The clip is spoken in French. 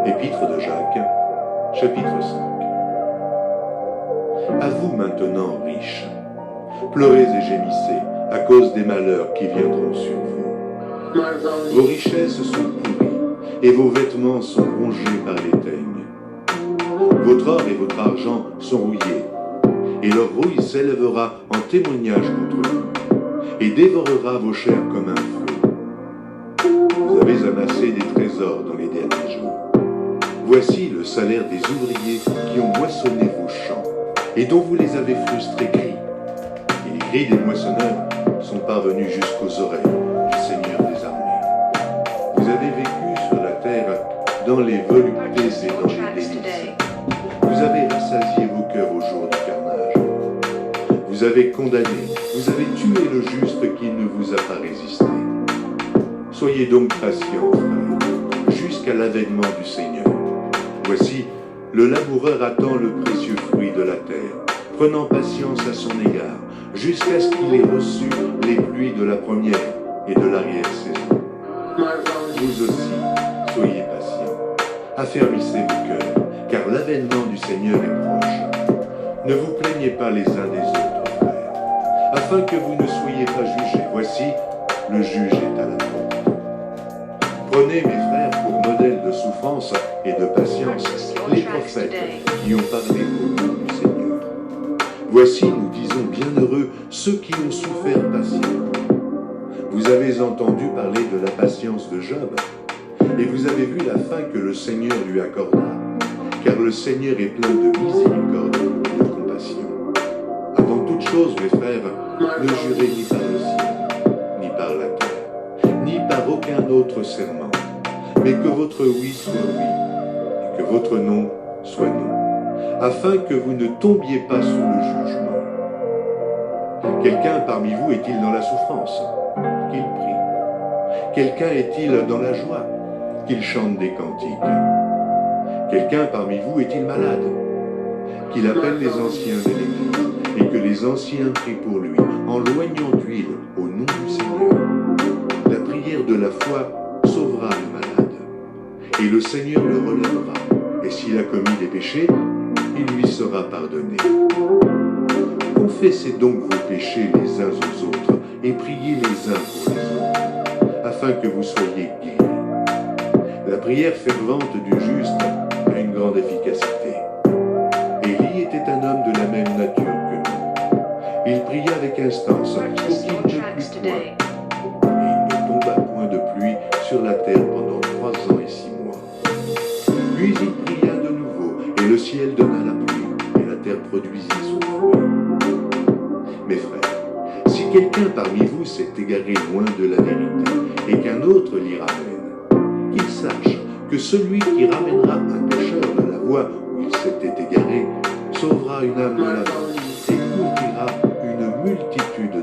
Épître de Jacques, chapitre 5. À vous maintenant, riches, pleurez et gémissez à cause des malheurs qui viendront sur vous. Vos richesses sont pourries et vos vêtements sont rongés par les teignes. Votre or et votre argent sont rouillés, et leur rouille s'élèvera en témoignage contre vous, et dévorera vos chairs comme un feu. Vous avez amassé des trésors dans les derniers jours. Voici le salaire des ouvriers qui ont moissonné vos champs, et dont vous les avez frustrés cris. Et les cris des moissonneurs sont parvenus jusqu'aux oreilles du Seigneur des armées. Vous avez vécu sur la terre dans les voluptés et dans les délices. Vous avez rassasié vos cœurs au jour du carnage. Vous avez condamné, vous avez tué le juste qui ne vous a pas résisté. Soyez donc patients, frères, jusqu'à l'avènement du Seigneur. Voici, le laboureur attend le précieux fruit de la terre, prenant patience à son égard, jusqu'à ce qu'il ait reçu les pluies de la première et de l'arrière-saison. Vous aussi, soyez patients, affermissez vos cœurs, car l'avènement du Seigneur est proche. Ne vous plaignez pas les uns des autres, frères, afin que vous ne soyez pas jugés. Voici, le juge est à la porte. Prenez, mes frères, pour modèle de souffrance et de patience les prophètes qui ont parlé au nom du Seigneur. Voici, nous disons, bienheureux ceux qui ont souffert patiemment. Vous avez entendu parler de la patience de Job, et vous avez vu la fin que le Seigneur lui accorda, car le Seigneur est plein de miséricorde et de compassion. Avant toute chose, mes frères, ne jurez ni par le ciel, ni par la terre, ni par aucun autre serment, mais que votre oui soit oui, et que votre non soit non, afin que vous ne tombiez pas sous le jugement. Quelqu'un parmi vous est-il dans la souffrance? Qu'il prie. Quelqu'un est-il dans la joie? Qu'il chante des cantiques. Quelqu'un parmi vous est-il malade? Qu'il appelle les anciens de l'Église, et que les anciens prient pour lui, en loignant d'huile au nom du Seigneur. La prière de la foi sauvera le malade, et le Seigneur le relèvera, et s'il a commis des péchés, il lui sera pardonné. Confessez donc vos péchés les uns aux autres, et priez les uns pour les autres, afin que vous soyez guéris. La prière fervente du juste a une grande efficacité. Élie était un homme de la même nature que nous. Il pria avec instance pour qu'il ne plût point, et il ne tomba point de pluie sur la terre pendant 3 ans et 6 mois. Puis il pria de nouveau, et le ciel donna la pluie, et la terre produisit son fruit. Mes frères, si quelqu'un parmi vous s'est égaré loin de la vérité, et qu'un autre l'y ramène, qu'il sache que celui qui ramènera un pécheur de la voie où il s'était égaré sauvera une âme de la mort et couvrira une multitude